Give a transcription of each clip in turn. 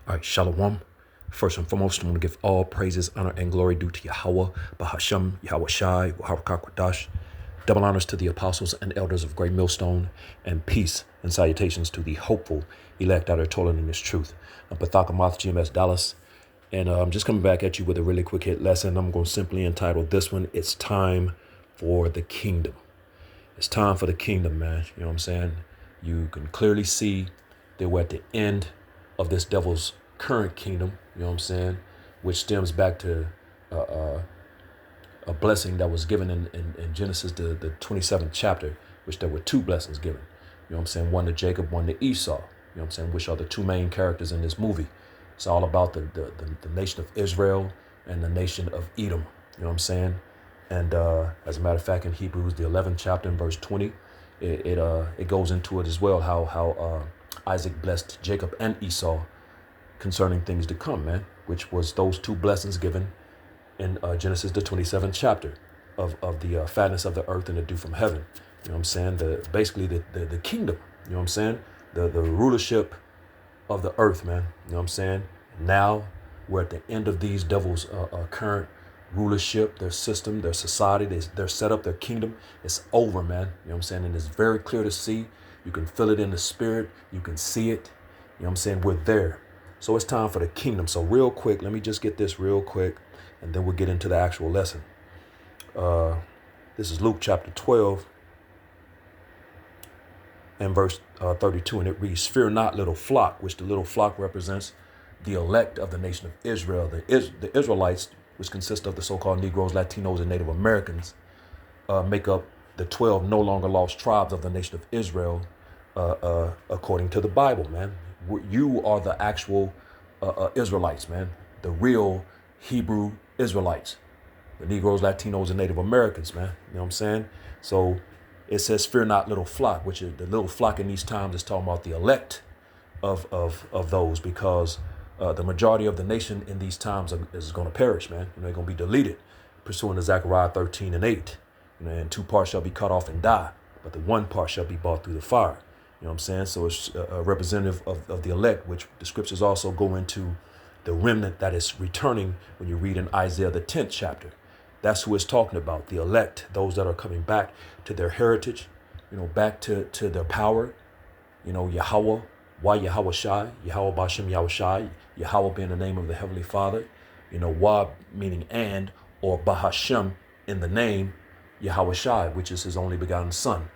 All right, Shalom. First and foremost, I want to give all praises, honor, and glory due to Yahweh, Bahasham, Yahweh Shai, Waharakak. Double honors to the apostles and elders of Great Millstone, and peace and salutations to the hopeful elect out of toiling in this truth. I'm Pathakamoth GMS Dallas, and I'm just coming back at you with a really quick hit lesson. I'm going to simply entitle this one, It's Time for the Kingdom. It's time for the kingdom, man. You know what I'm saying? You can clearly see that we're at the end of this devil's current kingdom, you know what I'm saying? Which stems back to a blessing that was given in Genesis, the 27th chapter, which there were two blessings given. You know what I'm saying? One to Jacob, one to Esau. You know what I'm saying? Which are the two main characters in this movie. It's all about the nation of Israel and the nation of Edom. You know what I'm saying? And as a matter of fact, in Hebrews, the 11th chapter in verse 20, it goes into it as well, how Isaac blessed Jacob and Esau concerning things to come, man, which was those two blessings given in Genesis, the 27th chapter of the fatness of the earth and the dew from heaven. You know what I'm saying? Basically the kingdom, you know what I'm saying? The rulership of the earth, man. You know what I'm saying? Now we're at the end of these devils' current rulership, their system, their society, their setup, their kingdom. It's over, man. You know what I'm saying? And it's very clear to see. You can feel it in the spirit. You can see it. You know what I'm saying? We're there. So it's time for the kingdom. So real quick, let me just get this real quick, and then we'll get into the actual lesson. This is Luke chapter 12 and verse 32, and it reads, "Fear not, little flock," which the little flock represents the elect of the nation of Israel, the Israelites, which consist of the so-called Negroes, Latinos, and Native Americans, make up the 12 no longer lost tribes of the nation of Israel, according to the Bible, man. You are the actual Israelites, man, the real Hebrew Israelites, the Negroes, Latinos, and Native Americans, man. You know what I'm saying? So it says, "Fear not, little flock," which is the little flock in these times is talking about the elect of those, because the majority of the nation in these times is going to perish, man. You know, they're going to be deleted, pursuant to Zechariah 13 and 8. You know, and two parts shall be cut off and die, but the one part shall be brought through the fire. You know what I'm saying? So it's a representative of the elect, which the scriptures also go into the remnant that is returning when you read in Isaiah, the 10th chapter. That's who it's talking about, the elect, those that are coming back to their heritage, you know, back to their power, you know, Yahweh. Why Yahweh Shai? Yahweh Bashem Yahweh Shai. Yahweh being the name of the Heavenly Father. You know, Wah meaning and, or Bahashem in the name Yahweh Shai, which is his only begotten son.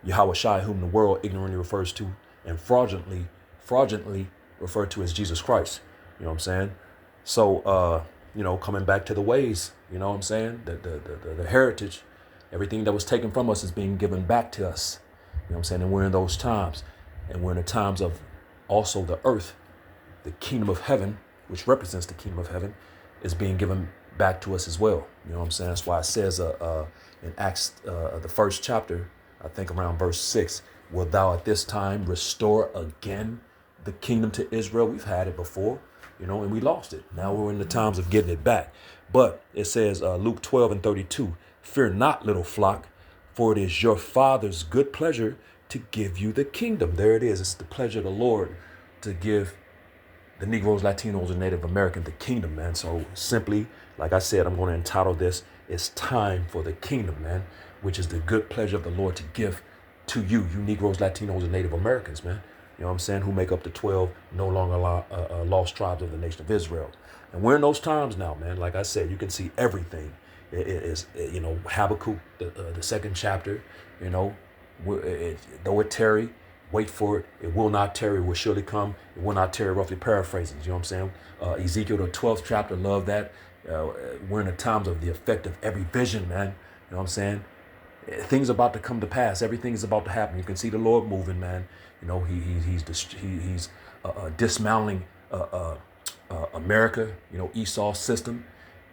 Yahweh Shai, whom the world ignorantly refers to and fraudulently referred to as Jesus Christ. You know what I'm saying? So, you know, coming back to the ways, you know what I'm saying? The heritage, everything that was taken from us is being given back to us. You know what I'm saying? And we're in those times. And we're in the times of also the earth, the kingdom of heaven, which represents the kingdom of heaven, is being given back to us as well. You know what I'm saying? That's why it says in Acts, the first chapter, I think around verse 6, "Wilt thou at this time restore again the kingdom to Israel?" We've had it before, you know, and we lost it. Now we're in the times of getting it back. But it says, Luke 12 and 32, "Fear not, little flock, for it is your Father's good pleasure to give you the kingdom." There it is. It's the pleasure of the Lord to give the Negroes, Latinos, and Native American the kingdom, man. So simply, like I said, I'm going to entitle this, "It's Time for the Kingdom," man, which is the good pleasure of the Lord to give to you Negroes, Latinos, and Native Americans, man. You know what I'm saying? Who make up the 12 no longer lost tribes of the nation of Israel. And we're in those times now, man. Like I said, you can see everything. It is, you know, Habakkuk, the second chapter, you know, though it tarry, wait for it. It will not tarry, it will surely come. It will not tarry, roughly paraphrasing. You know what I'm saying? Ezekiel, the 12th chapter, love that. We're in the times of the effect of every vision, man. You know what I'm saying? Things about to come to pass. Everything is about to happen. You can see the Lord moving, man. You know, he's dismantling America, you know, Esau's system.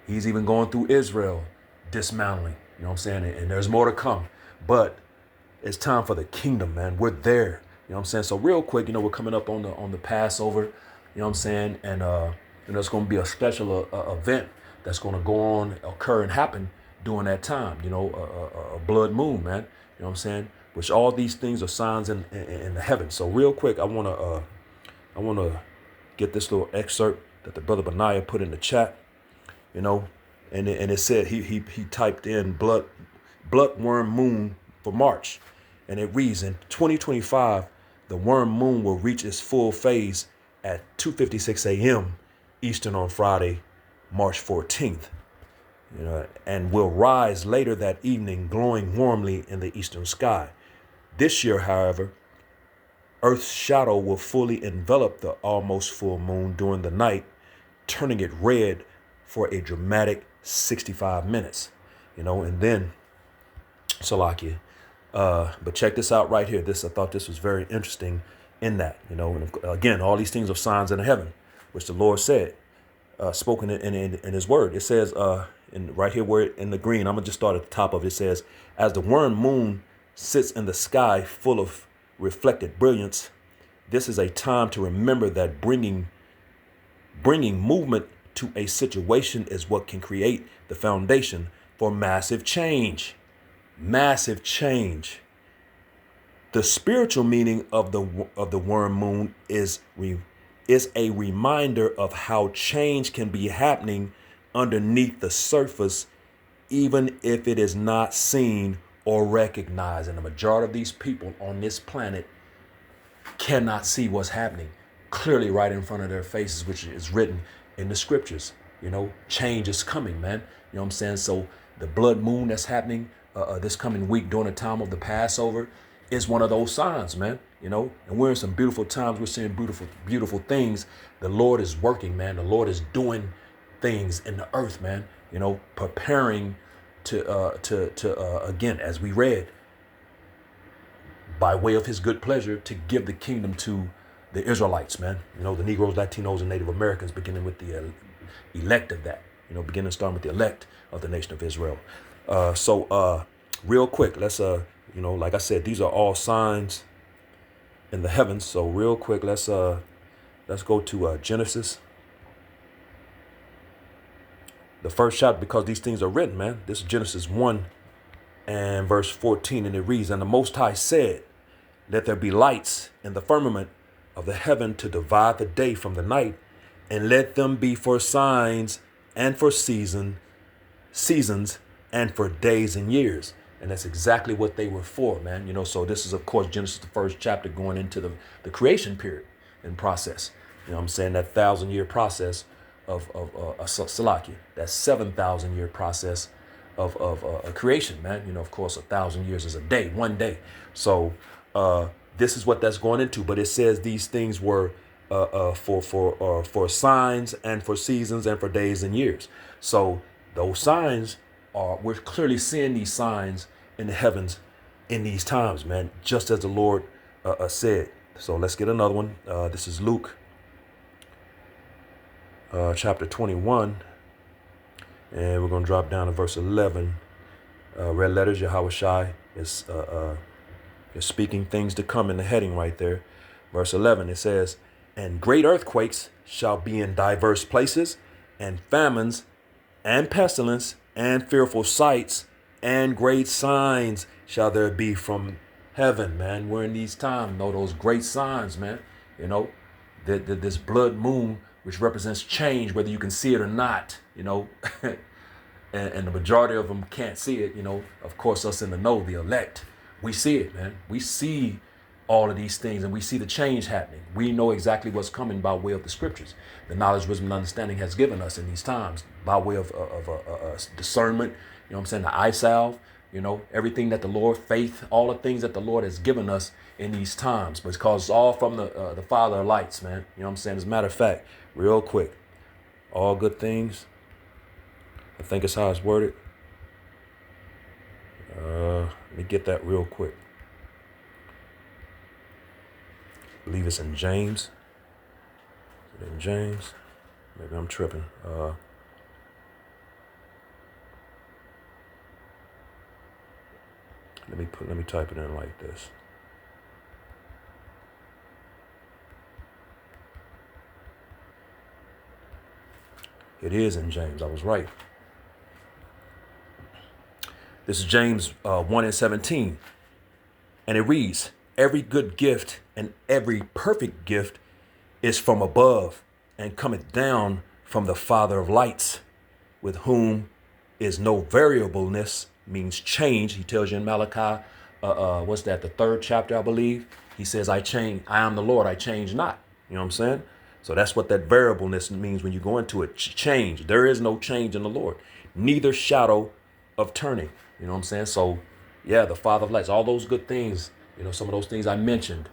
He's even going through Israel, dismantling. You know what I'm saying? And there's more to come. But it's time for the kingdom, man. We're there. You know what I'm saying? So real quick, you know, we're coming up on the Passover. You know what I'm saying? And you know, it's going to be a special event that's going to go on, occur, and happen during that time. You know, a blood moon, man. You know what I'm saying? Which all these things are signs in the heavens. So real quick, I want to I want to get this little excerpt that the brother Benaiah put in the chat, you know, and it said he typed in blood worm moon for March, and it reads, in 2025, the worm moon will reach its full phase at 2:56 a.m. Eastern on Friday, March 14th, you know, and will rise later that evening, glowing warmly in the eastern sky. This year, however, Earth's shadow will fully envelop the almost full moon during the night, turning it red for a dramatic 65 minutes, you know, and then Salakia. But check this out right here. I thought this was very interesting in that, you know, and again, all these things are signs in heaven, which the Lord said, spoken in his word. It says, right here where in the green, I'm gonna just start at the top of it. It says, as the worm moon sits in the sky full of reflected brilliance, this is a time to remember that bringing movement to a situation is what can create the foundation for massive change. Massive change. The spiritual meaning of the worm moon is a reminder of how change can be happening underneath the surface, even if it is not seen or recognized. And the majority of these people on this planet cannot see what's happening clearly right in front of their faces, which is written in the scriptures. You know, change is coming, man. You know what I'm saying? So the blood moon that's happening this coming week during the time of the Passover is one of those signs, man. You know, and we're in some beautiful times. We're seeing beautiful things. The Lord is working, man. The Lord is doing things in the earth, man. You know, preparing to again, as we read, by way of his good pleasure, to give the kingdom to the Israelites, man. You know, the Negroes, Latinos, and Native Americans, beginning with the elect of that. You know, starting with the elect of the nation of Israel. So real quick, let's you know, like I said, these are all signs in the heavens. So real quick, let's go to Genesis, the first chapter, because these things are written, man. This is Genesis 1 and verse 14, and it reads, and the Most High said, let there be lights in the firmament of the heaven to divide the day from the night, and let them be for signs and for seasons and for days and years. And that's exactly what they were for, man. You know, so this is, of course, Genesis, the first chapter, going into the creation period and process. You know what I'm saying? That 1,000-year process of Salakia, that 7,000-year process of creation, man. You know, of course, 1,000 years is a day, one day. So this is what that's going into. But it says these things were for signs and for seasons and for days and years. So those signs we're clearly seeing these signs in the heavens in these times, man, just as the Lord said. So let's get another one. This is Luke chapter 21, and we're going to drop down to verse 11. Red letters, Yahweh Shai is speaking things to come in the heading right there. Verse 11, it says, and great earthquakes shall be in diverse places, and famines and pestilence and fearful sights and great signs shall there be from heaven, man. We're in these times, know those great signs, man. You know, this blood moon, which represents change, whether you can see it or not, you know, and the majority of them can't see it, you know. Of course, us in the know, the elect, we see it, man. We see all of these things, and we see the change happening. We know exactly what's coming by way of the scriptures. The knowledge, wisdom, and understanding has given us in these times by way of discernment, you know what I'm saying, the eye salve, you know, everything that the Lord, faith, all the things that the Lord has given us in these times. But it's because it's all from the Father of lights, man. You know what I'm saying? As a matter of fact, real quick, all good things, I think it's how it's worded. Let me get that real quick. I believe it's in James. Is it in James? Maybe I'm tripping. Let me type it in like this. It is in James. I was right. This is James 1 and 17. And it reads, every good gift and every perfect gift is from above, and cometh down from the Father of lights, with whom is no variableness, means change. He tells you in Malachi, what's that, the 3rd chapter, I believe. He says, I am the Lord, I change not. You know what I'm saying? So that's what that variableness means when you go into it. Change. There is no change in the Lord, neither shadow of turning. You know what I'm saying? So yeah, the Father of lights, all those good things, some of those things I mentioned,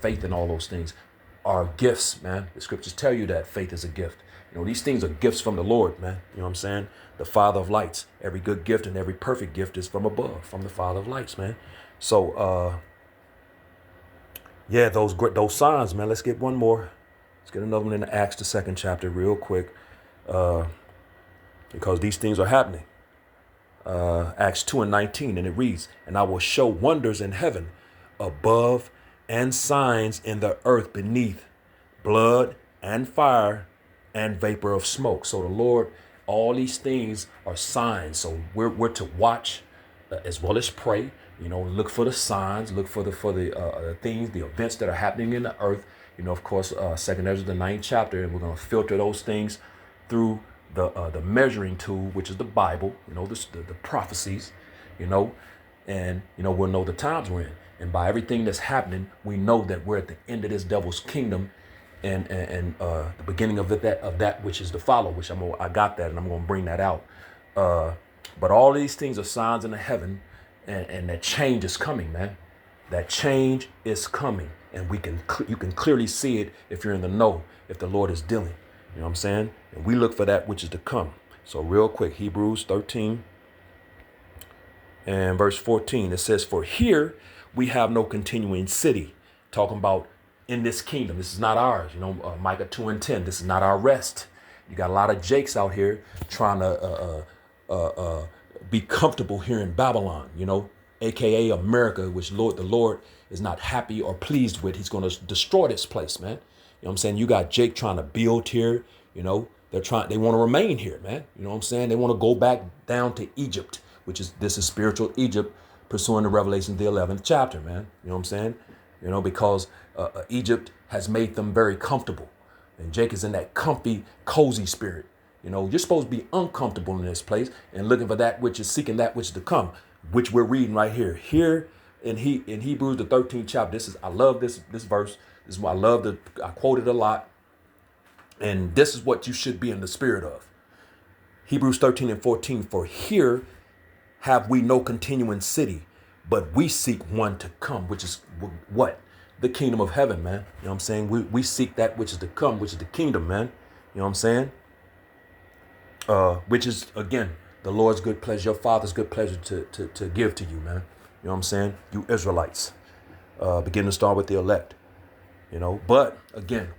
faith and all those things are gifts, man. The scriptures tell you that faith is a gift. These things are gifts from the Lord, man. You know what I'm saying? The Father of lights. Every good gift and every perfect gift is from above, from the Father of lights, man. So, yeah, those signs, man. Let's get one more. Let's get another one in Acts, the 2nd chapter, real quick, because these things are happening. Acts 2:19, and it reads, "And I will show wonders in heaven above and signs in the earth beneath, blood and fire and vapor of smoke." So the Lord, all these things are signs. So we're to watch as well as pray. Look for the signs, look for the things, the events that are happening in the earth. Of course, 2nd Ezra, the 9th chapter, and we're going to filter those things through the measuring tool, which is the Bible. The prophecies. And we'll know the times we're in, and by everything that's happening, we know that we're at the end of this devil's kingdom, and the beginning of that which is to follow. Which I got that, and I'm going to bring that out. But all these things are signs in the heaven, and that change is coming, man. That change is coming, and you can clearly see it if you're in the know, if the Lord is dealing. You know what I'm saying? And we look for that which is to come. So real quick, Hebrews 13 and verse 14, it says, "For here we have no continuing city." Talking about in this kingdom. This is not ours. Micah 2:10. This is not our rest. You got a lot of Jakes out here trying to be comfortable here in Babylon, aka America, which the Lord is not happy or pleased with. He's going to destroy this place, man. You know what I'm saying? You got Jake trying to build here. They want to remain here, man. You know what I'm saying? They want to go back down to Egypt, this is spiritual Egypt, pursuing the Revelation, the 11th chapter, man. You know what I'm saying? Because Egypt has made them very comfortable, and Jake is in that comfy, cozy spirit. You're supposed to be uncomfortable in this place and looking for that which is seeking that which is to come, which we're reading right here. Here in Hebrews, the 13th chapter. I love this verse. This is what I quote it a lot. And this is what you should be in the spirit of. Hebrews 13 and 14. "For here have we no continuing city, but we seek one to come," which is what? The kingdom of heaven, man. You know what I'm saying? We seek that which is to come, which is the kingdom, man. You know what I'm saying? Which is, again, the Lord's good pleasure, your Father's good pleasure to give to you, man. You know what I'm saying? You Israelites. Begin to start with the elect. But again,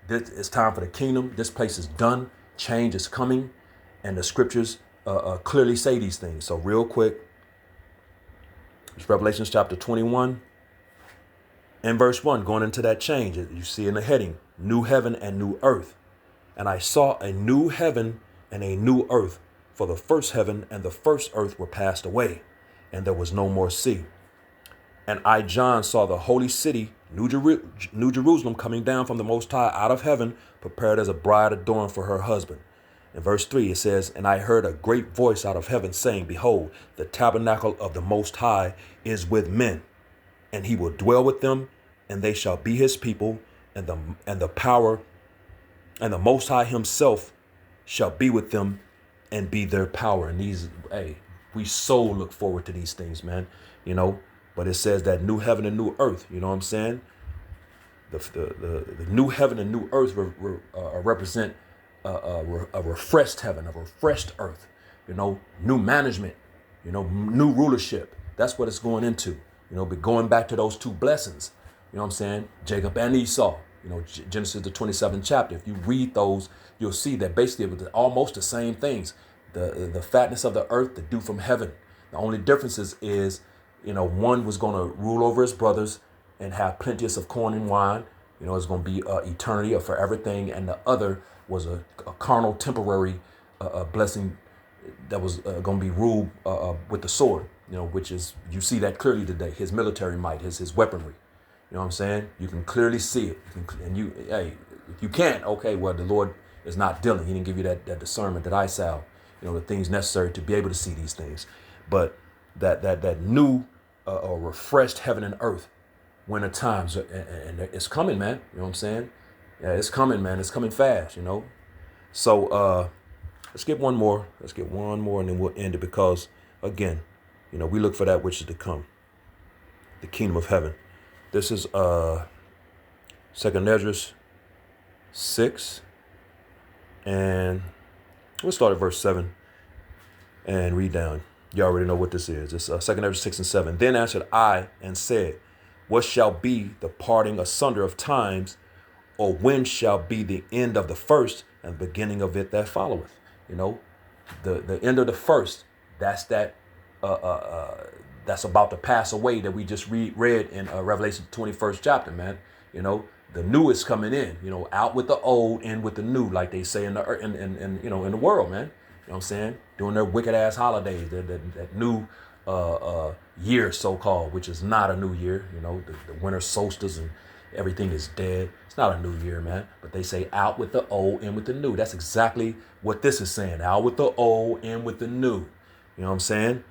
it's time for the kingdom. This place is done. Change is coming. And the scriptures clearly say these things. So real quick, it's Revelation chapter 21 and verse 1, going into that change. You see in the heading, "New heaven and new earth. And I saw a new heaven and a new earth, for the first heaven and the first earth were passed away, and there was no more sea. And I, John, saw the holy city, New Jerusalem, coming down from the Most High out of heaven, prepared as a bride adorned for her husband." In verse 3, it says, "And I heard a great voice out of heaven saying, Behold, the tabernacle of the Most High is with men, and he will dwell with them, and they shall be his people, and the power and the Most High himself shall be with them and be their power." And we so look forward to these things, man. But it says that new heaven and new earth. You know what I'm saying? The new heaven and new earth represent a refreshed heaven, a refreshed earth. New management. New rulership. That's what it's going into. But going back to those two blessings. You know what I'm saying? Jacob and Esau. Genesis the 27th chapter. If you read those, you'll see that basically it was almost the same things. The fatness of the earth, the dew from heaven. The only differences is, one was going to rule over his brothers and have plenteous of corn and wine. It's going to be eternity or for everything. And the other was a carnal, temporary blessing that was going to be ruled with the sword, which is, you see that clearly today, his military might, his weaponry. You know what I'm saying? You can clearly see it. Hey, if you can't, okay, well, the Lord is not dealing. He didn't give you that discernment, that eye salve, the things necessary to be able to see these things. But that new or refreshed heaven and earth, winter times, and it's coming, man. You know what I'm saying? Yeah, it's coming, man. It's coming fast, So let's get one more. Let's get one more, and then we'll end it because, again, we look for that which is to come, the kingdom of heaven. This is 2nd Esdras 6, and we'll start at verse 7 and read down. You already know what this is. It's 2nd Esdras 6 and 7. Then answered I and said, what shall be the parting asunder of times, or when shall be the end of the first and the beginning of it that followeth? The end of the first, that's that's about to pass away that we just read in Revelation 21st chapter, man. The new is coming in, out with the old, in with the new, like they say in the world, man. You know what I'm saying? During their wicked ass holidays, that new year, so-called, which is not a new year. The winter solstice and everything is dead. It's not a new year, man. But they say out with the old, in with the new. That's exactly what this is saying. Out with the old, in with the new. You know what I'm saying?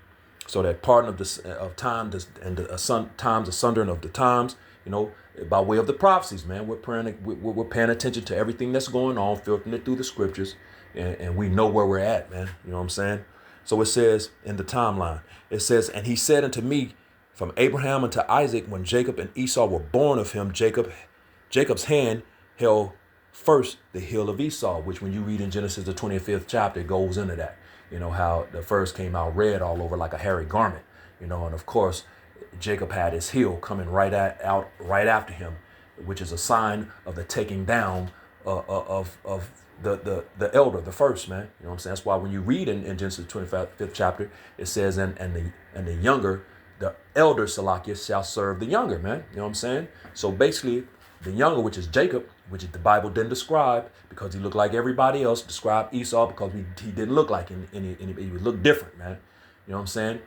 So that parting of time and the times, the sundering of the times, by way of the prophecies, man. We're paying attention to everything that's going on, filtering it through the scriptures, and we know where we're at, man. You know what I'm saying? So it says in the timeline, it says, and he said unto me, from Abraham unto Isaac, when Jacob and Esau were born of him, Jacob's hand held first the heel of Esau, which when you read in Genesis, the 25th chapter, it goes into that. How the first came out red all over like a hairy garment, and of course, Jacob had his heel coming right after him, which is a sign of the taking down of the elder, the first, man. You know what I'm saying? That's why when you read in Genesis 25th chapter, it says, and the younger, the elder Salakias shall serve the younger, man. You know what I'm saying? So basically, the younger, which is Jacob, which the Bible didn't describe because he looked like everybody else, described Esau because he didn't look like any he looked different, man. You know what I'm saying?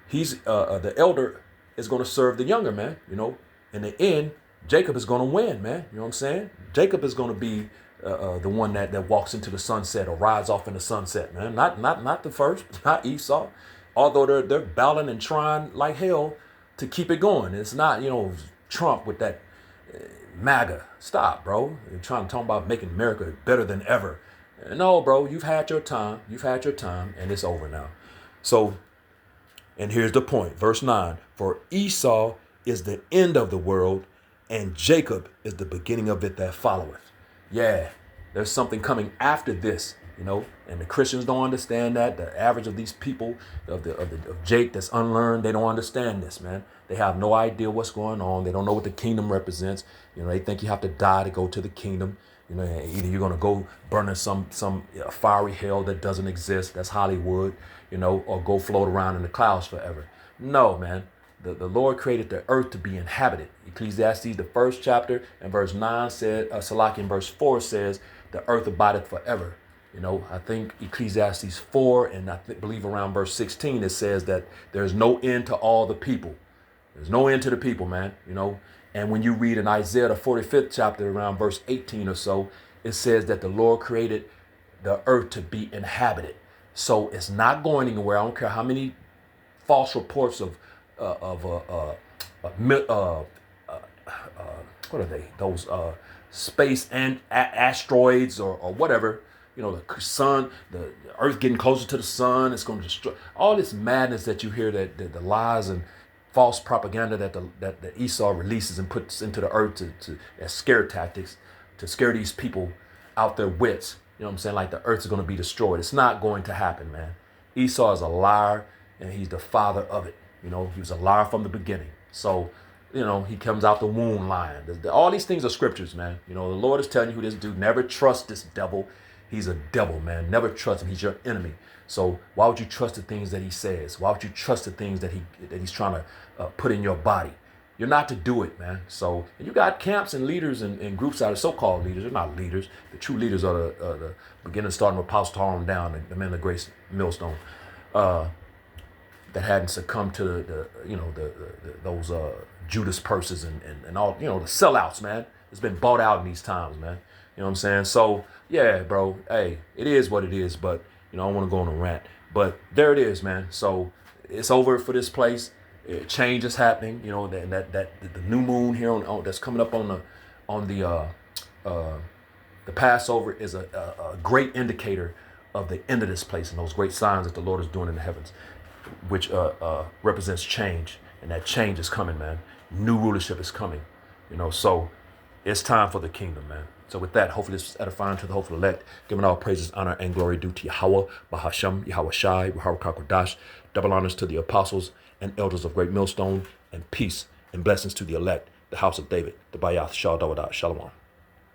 He's the elder is going to serve the younger, man. In the end, Jacob is going to win, man. You know what I'm saying? Jacob is going to be the one that walks into the sunset or rides off in the sunset, man. Not the first, not Esau. Although they're battling and trying like hell to keep it going. It's not, Trump with that MAGA. Stop, bro. You're trying to talk about making America better than ever. No, bro, you've had your time. You've had your time, and it's over now. So, and here's the point. Verse 9. For Esau is the end of the world, and Jacob is the beginning of it that followeth. Yeah, there's something coming after this, and the Christians don't understand that. The average of these people, of Jake that's unlearned, they don't understand this, man. They have no idea what's going on. They don't know what the kingdom represents. They think you have to die to go to the kingdom. Either you're going to go burn in some fiery hell that doesn't exist. That's Hollywood, or go float around in the clouds forever. No, man. The Lord created the earth to be inhabited. Ecclesiastes, the 1st chapter, and verse 9 said, Salaki in verse 4 says, the earth abideth forever. I think Ecclesiastes 4, and I believe around verse 16, it says that there's no end to all the people. There's no end to the people, man. And when you read in Isaiah, the 45th chapter, around verse 18 or so, it says that the Lord created the earth to be inhabited. So it's not going anywhere. I don't care how many false reports of what are they? Those space and asteroids or whatever. The sun, the earth getting closer to the sun. It's going to destroy all this madness that you hear, that the lies and false propaganda that Esau releases and puts into the earth as scare tactics to scare these people out their wits. You know what I'm saying? Like the earth is going to be destroyed. It's not going to happen, man. Esau is a liar, and he's the father of it. He was a liar from the beginning. So, he comes out the womb lying. All these things are scriptures, man. The Lord is telling you who this dude. Never trust this devil. He's a devil, man. Never trust him. He's your enemy. So why would you trust the things that he says? Why would you trust the things that he's trying to put in your body? You're not to do it, man. So, and you got camps and leaders and groups out of so-called leaders. They're not leaders. The true leaders are the beginning, starting with Apostle Tarn down, the men of grace millstone, that hadn't succumbed to those Judas purses and all, you know, the sellouts, man. It's been bought out in these times, man. You know what I'm saying? So, yeah, bro, hey, it is what it is, but, you know, I don't want to go on a rant. But there it is, man. So it's over for this place. Change is happening, you know, that the new moon here on that's coming up on the Passover is a great indicator of the end of this place and those great signs that the Lord is doing in the heavens, which represents change. And that change is coming, man. New rulership is coming, you know. So it's time for the kingdom, man. So with that, hopefully this is edifying to the hopeful elect, giving all praises, honor, and glory due to Yahweh, Bahasham, Yahweh Shai, Yahweh Kakodash, double honors to the apostles and elders of Great Millstone, and peace and blessings to the elect, the house of David, the Bayath, Shal Dawadah, Shalom.